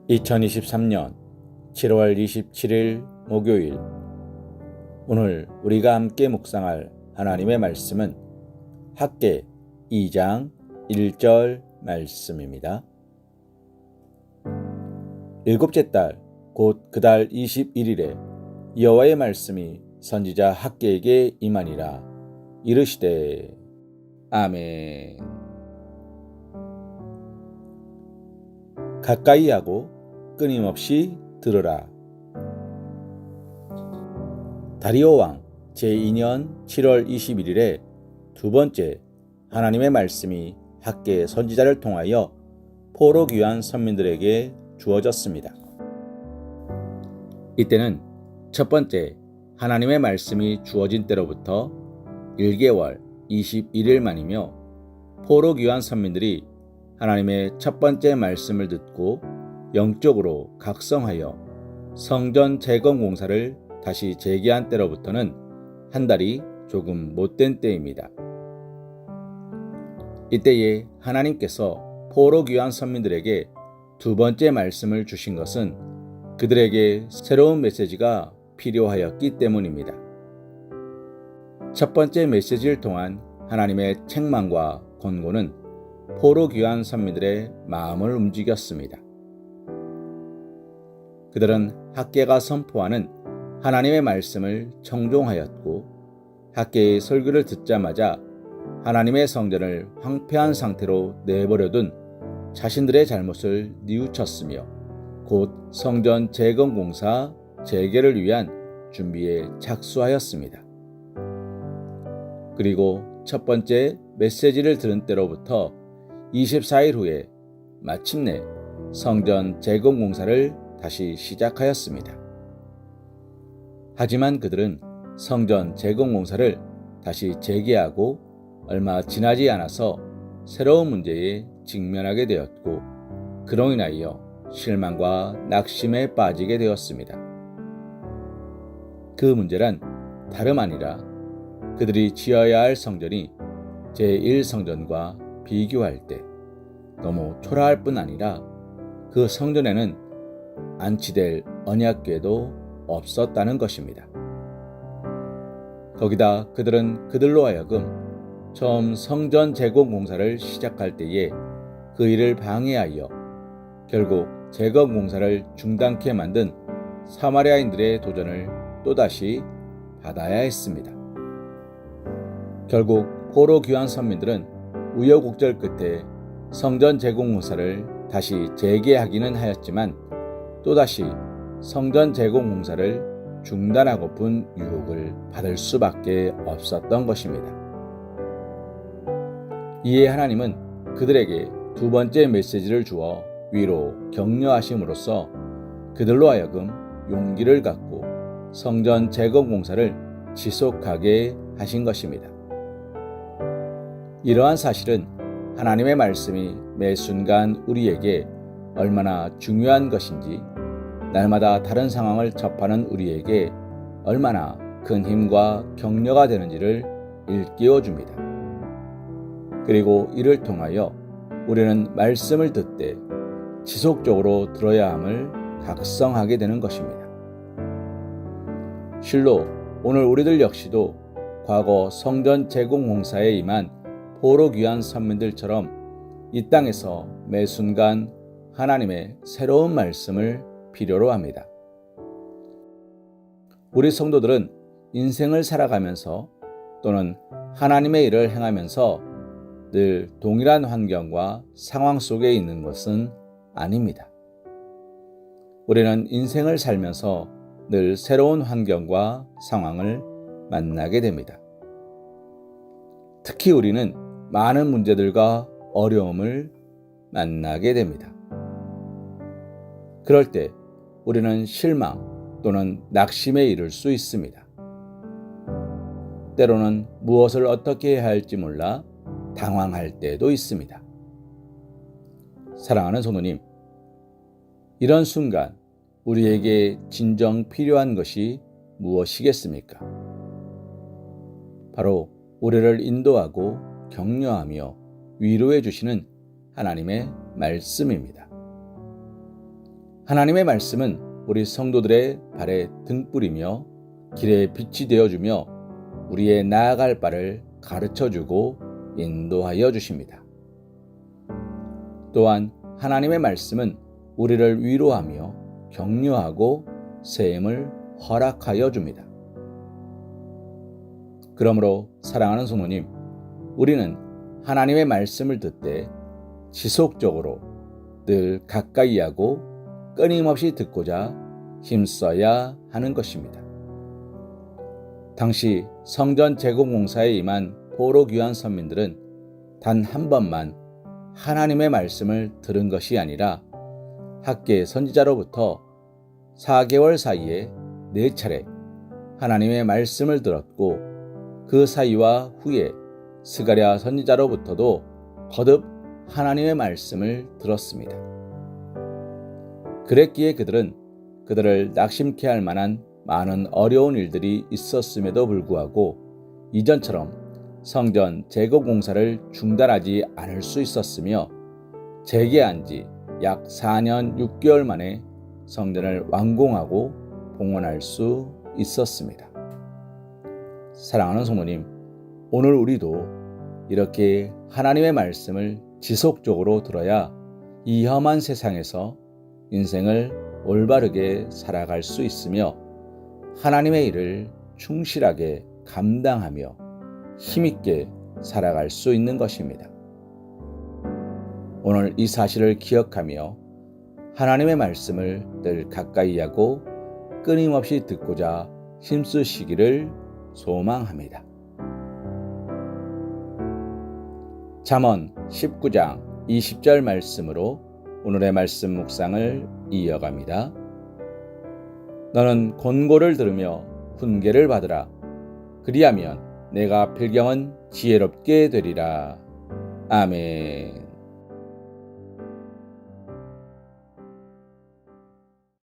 2023년 7월 27일 목요일, 오늘 우리가 함께 묵상할 하나님의 말씀은 학개 2장 1절 말씀입니다. 일곱째 달 곧 그 달 21일에 여호와의 말씀이 선지자 학개에게 임하니라. 이르시되 아멘. 가까이 하고 끊임없이 들으라. 다리오 왕 제2년 7월 21일에 두 번째 하나님의 말씀이 학개 선지자를 통하여 포로 귀환 선민들에게 주어졌습니다. 이때는 첫 번째 하나님의 말씀이 주어진 때로부터 1개월 21일 만이며, 포로 귀환 선민들이 하나님의 첫 번째 말씀을 듣고 영적으로 각성하여 성전 재건 공사를 다시 재개한 때로부터는 한 달이 조금 못된 때입니다. 이때에 하나님께서 포로 귀환 선민들에게 두 번째 말씀을 주신 것은 그들에게 새로운 메시지가 필요하였기 때문입니다. 첫 번째 메시지를 통한 하나님의 책망과 권고는 포로 귀환 선민들의 마음을 움직였습니다. 그들은 학개가 선포하는 하나님의 말씀을 청종하였고, 학개의 설교를 듣자마자 하나님의 성전을 황폐한 상태로 내버려둔 자신들의 잘못을 뉘우쳤으며 곧 성전 재건 공사 재개를 위한 준비에 착수하였습니다. 그리고 첫 번째 메시지를 들은 때로부터 24일 후에 마침내 성전 재건 공사를 다시 시작하였습니다. 하지만 그들은 성전 재건 공사를 다시 재개하고 얼마 지나지 않아서 새로운 문제에 직면하게 되었고, 그로 인하여 실망과 낙심에 빠지게 되었습니다. 그 문제란 다름 아니라 그들이 지어야 할 성전이 제1성전과 비교할 때 너무 초라할 뿐 아니라 그 성전에는 안치될 언약궤도 없었다는 것입니다. 거기다 그들은 그들로 하여금 처음 성전 재건 공사를 시작할 때에 그 일을 방해하여 결국 재건 공사를 중단케 만든 사마리아인들의 도전을 또다시 받아야 했습니다. 결국 포로 귀환 선민들은 우여곡절 끝에 성전 재건 공사를 다시 재개하기는 하였지만 또다시 성전 재건 공사를 중단하고픈 유혹을 받을 수밖에 없었던 것입니다. 이에 하나님은 그들에게 두 번째 메시지를 주어 위로 격려하심으로써 그들로 하여금 용기를 갖고 성전 재건 공사를 지속하게 하신 것입니다. 이러한 사실은 하나님의 말씀이 매 순간 우리에게 얼마나 중요한 것인지, 날마다 다른 상황을 접하는 우리에게 얼마나 큰 힘과 격려가 되는지를 일깨워 줍니다. 그리고 이를 통하여 우리는 말씀을 듣되 지속적으로 들어야 함을 각성하게 되는 것입니다. 실로 오늘 우리들 역시도 과거 성전 재건 공사에 임한 포로 귀환 선민들처럼 이 땅에서 매 순간 하나님의 새로운 말씀을 필요로 합니다. 우리 성도들은 인생을 살아가면서 또는 하나님의 일을 행하면서 늘 동일한 환경과 상황 속에 있는 것은 아닙니다. 우리는 인생을 살면서 늘 새로운 환경과 상황을 만나게 됩니다. 특히 우리는 많은 문제들과 어려움을 만나게 됩니다. 그럴 때 우리는 실망 또는 낙심에 이를 수 있습니다. 때로는 무엇을 어떻게 해야 할지 몰라 당황할 때도 있습니다. 사랑하는 성도님, 이런 순간 우리에게 진정 필요한 것이 무엇이겠습니까? 바로 우리를 인도하고 격려하며 위로해 주시는 하나님의 말씀입니다. 하나님의 말씀은 우리 성도들의 발에 등불이며 길에 빛이 되어주며 우리의 나아갈 바를 가르쳐주고 인도하여 주십니다. 또한 하나님의 말씀은 우리를 위로하며 격려하고 세임을 허락하여 줍니다. 그러므로 사랑하는 성도님, 우리는 하나님의 말씀을 듣되 지속적으로 늘 가까이 하고 끊임없이 듣고자 힘써야 하는 것입니다. 당시 성전 재건 공사에 임한 포로 귀환 선민들은 단 한 번만 하나님의 말씀을 들은 것이 아니라 학계 선지자로부터 4개월 사이에 4차례 하나님의 말씀을 들었고 그 사이와 후에 스가랴 선지자로부터도 거듭 하나님의 말씀을 들었습니다. 그랬기에 그들은 그들을 낙심케 할 만한 많은 어려운 일들이 있었음에도 불구하고 이전처럼 성전 재건 공사를 중단하지 않을 수 있었으며 재개한 지 약 4년 6개월 만에 성전을 완공하고 봉헌할 수 있었습니다. 사랑하는 성도님, 오늘 우리도 이렇게 하나님의 말씀을 지속적으로 들어야 이 험한 세상에서 인생을 올바르게 살아갈 수 있으며 하나님의 일을 충실하게 감당하며 힘있게 살아갈 수 있는 것입니다. 오늘 이 사실을 기억하며 하나님의 말씀을 늘 가까이 하고 끊임없이 듣고자 힘쓰시기를 소망합니다. 잠언 19장 20절 말씀으로 오늘의 말씀 묵상을 이어갑니다. 너는 권고를 들으며 훈계를 받으라. 그리하면 내가 필경은 지혜롭게 되리라. 아멘.